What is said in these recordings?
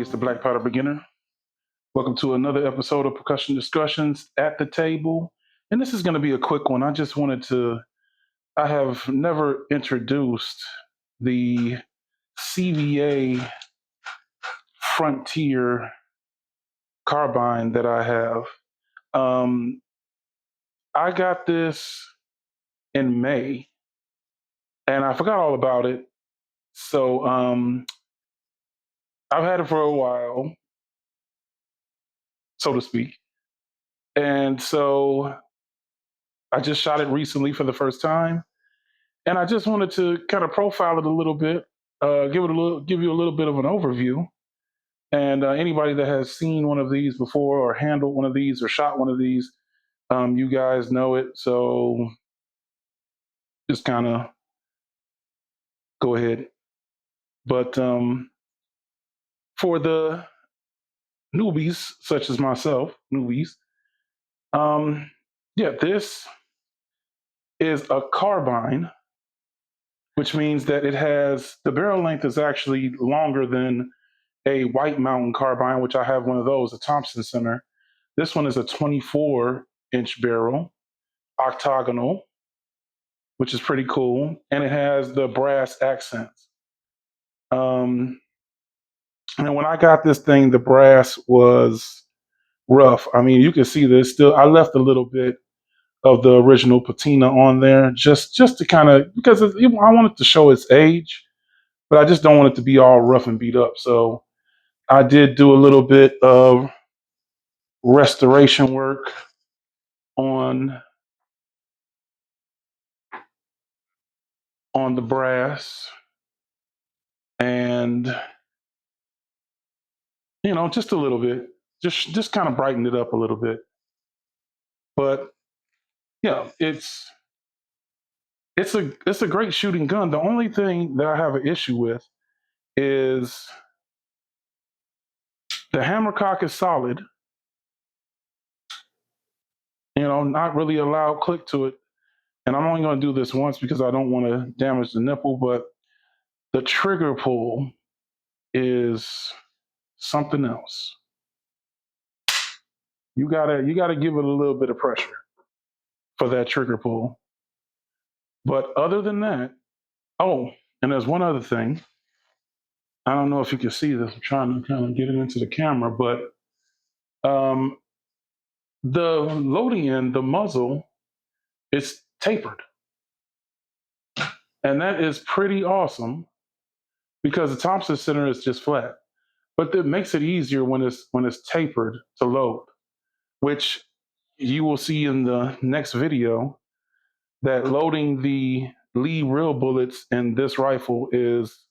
is the Black Powder Beginner. Welcome to another episode of Percussion Discussions at the Table. And this is going to be a quick one. I have never introduced the CVA Frontier Carbine that I have. Um, I got this in May and I forgot all about it. So I've had it for a while, so to speak. And so I just shot it recently for the first time. And I just wanted to kind of profile it a little bit, give you a little bit of an overview. And anybody that has seen one of these before, or handled one of these, or shot one of these, you guys know it. So just kind of go ahead. But for the newbies, such as myself, um, yeah, this is a carbine, which means that the barrel length is actually longer than a White Mountain carbine, which I have one of those, a Thompson Center. This one is a 24-inch barrel, octagonal, which is pretty cool, and it has the brass accents. Um, and when I got this thing, the brass was rough. I mean, you can see this still. I left a little bit of the original patina on there, just to kind of because I wanted to show its age, but I just don't want it to be all rough and beat up. So I did do a little bit of restoration work on the brass, and just a little bit, just kind of brightened it up a little bit. But yeah, it's a great shooting gun. The only thing that I have an issue with is the hammercock is solid, not really a loud click to it. And I'm only going to do this once because I don't want to damage the nipple, but the trigger pull is something else. You gotta give it a little bit of pressure for that trigger pull. But other than that, oh, and there's one other thing. I don't know if you can see this. I'm trying to kind of get it into the camera, but um, the loading end, the muzzle, is tapered, and that is pretty awesome because the Thompson Center is just flat. But it makes it easier when it's tapered to load, which you will see in the next video that loading the Lee real bullets in this rifle is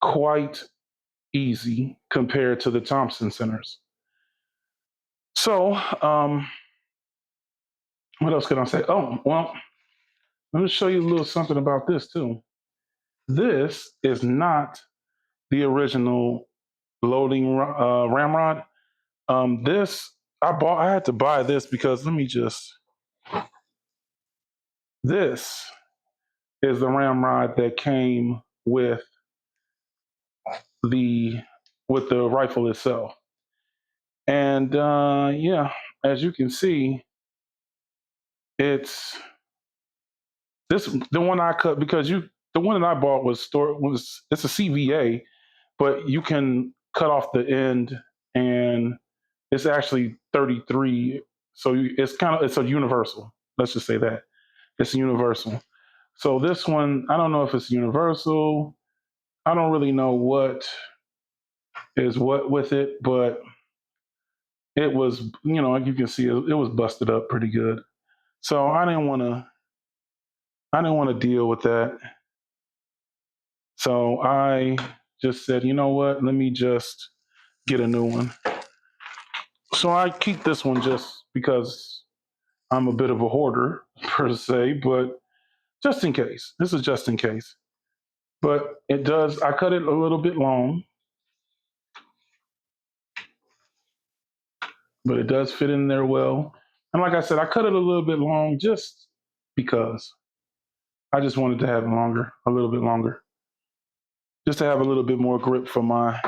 quite easy compared to the Thompson Centers. So, what else can I say? Oh, well, let me show you a little something about this too. This is not the original loading ramrod. This I had to buy this because this is the ramrod that came the with the rifle itself. And yeah, as you can see, it's the one I cut because the one that I bought it's a CVA, but you can cut off the end and it's actually 33. So it's a universal. Let's just say that it's a universal. So this one, I don't know if it's universal. I don't really know what is what with it, but it was, like you can see, it was busted up pretty good. So I didn't want to deal with that. So I just said, you know what? Let me just get a new one. So I keep this one just because I'm a bit of a hoarder per se, but just in case. This is just in case. But I cut it a little bit long, but it does fit in there well. And like I said, I cut it a little bit long just because I just wanted to have it longer, a little bit longer, just to have a little bit more grip for my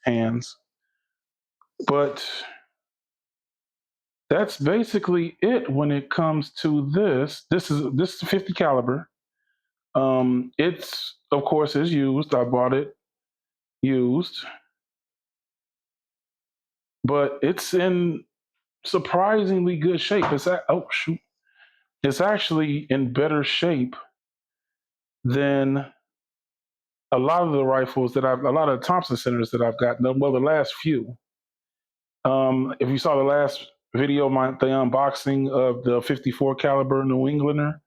hands. But that's basically it when it comes to this. This is 50 caliber. It's of course is used. I bought it used, but it's in surprisingly good shape. Oh shoot, it's actually in better shape than a lot of Thompson centers that I've gotten. Well, the last few. If you saw the last video, the unboxing of the 54 caliber New Englander,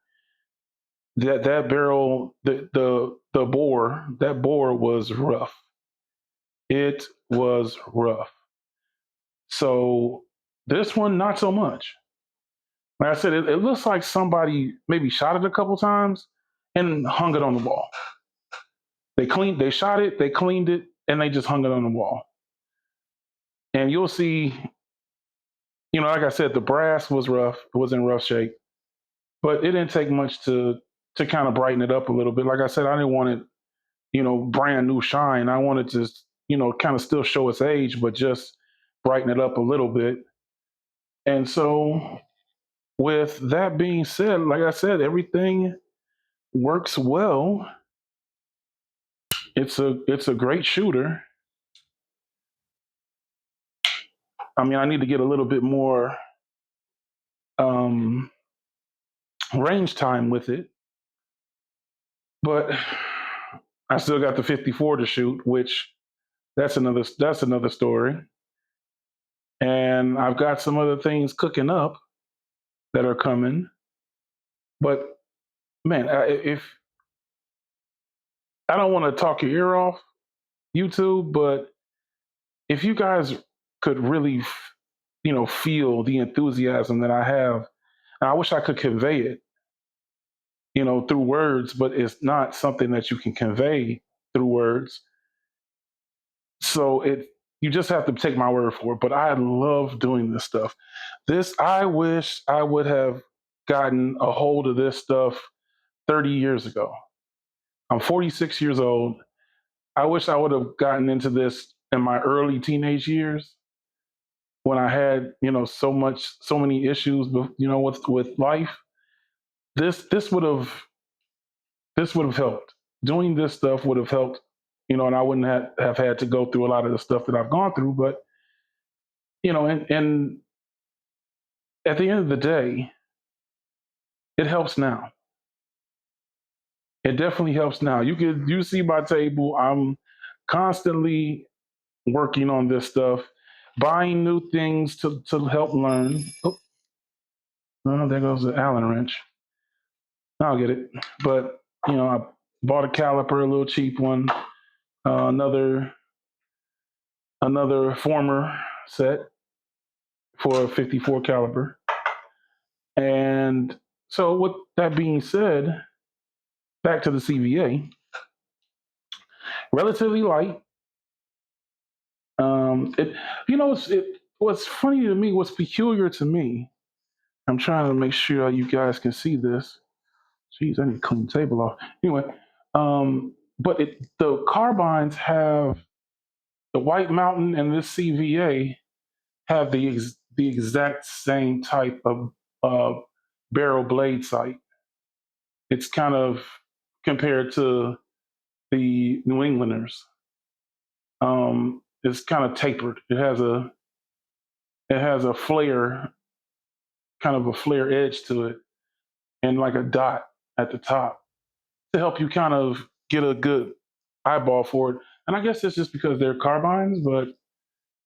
that barrel, that bore was rough. It was rough. So this one, not so much. Like I said, it looks like somebody maybe shot it a couple times and hung it on the wall. They shot it, they cleaned it, and they just hung it on the wall. And you'll see, like I said, the brass was rough. It was in rough shape, but it didn't take much to kind of brighten it up a little bit. Like I said, I didn't want it, brand new shine. I wanted to, kind of still show its age, but just brighten it up a little bit. And so, with that being said, like I said, everything works well. It's a great shooter. I mean, I need to get a little bit more um, range time with it, but I still got the 54 to shoot, which that's another story. And I've got some other things cooking up that are coming. But man, if I don't want to talk your ear off, YouTube, but if you guys could really, feel the enthusiasm that I have, and I wish I could convey it, through words, but it's not something that you can convey through words. So you just have to take my word for it. But I love doing this stuff. I wish I would have gotten a hold of this stuff 30 years ago. I'm 46 years old. I wish I would have gotten into this in my early teenage years when I had, so many issues, with life. This would have helped. Doing this stuff would have helped, and I wouldn't have had to go through a lot of the stuff that I've gone through. But and at the end of the day, it helps now. It definitely helps now. You see my table. I'm constantly working on this stuff, buying new things to help learn. Oh, there goes the Allen wrench. I'll get it. But I bought a caliper, a little cheap one, another former set for a 54 caliber. And so, with that being said, back to the CVA, relatively light. It, what's funny to me, what's peculiar to me. I'm trying to make sure you guys can see this. Jeez, I need to clean the table off. Anyway, but the carbines have the White Mountain and this CVA have the exact same type of uh, barrel blade sight. It's kind of compared to the New Englanders. It's kind of tapered. It has a flare, kind of a flare edge to it, and like a dot at the top to help you kind of get a good eyeball for it. And I guess it's just because they're carbines, but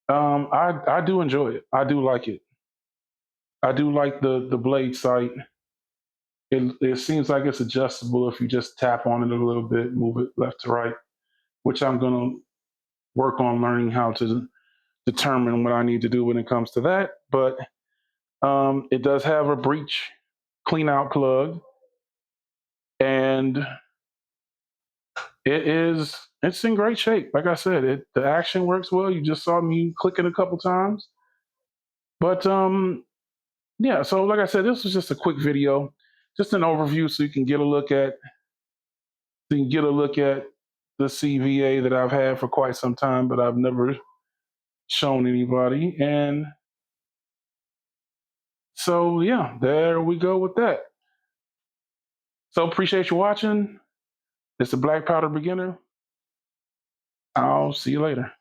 I do enjoy it. I do like it. I do like the blade sight. It seems like it's adjustable if you just tap on it a little bit, move it left to right, which I'm going to work on learning how to determine what I need to do when it comes to that. But it does have a breech clean out plug, and it's in great shape. Like I said, the action works well. You just saw me click it a couple times. But yeah, so like I said, this was just a quick video, just an overview so you can get a look at the CVA that I've had for quite some time, but I've never shown anybody. And so, yeah, there we go with that. So, appreciate you watching. It's the Black Powder Beginner. I'll see you later.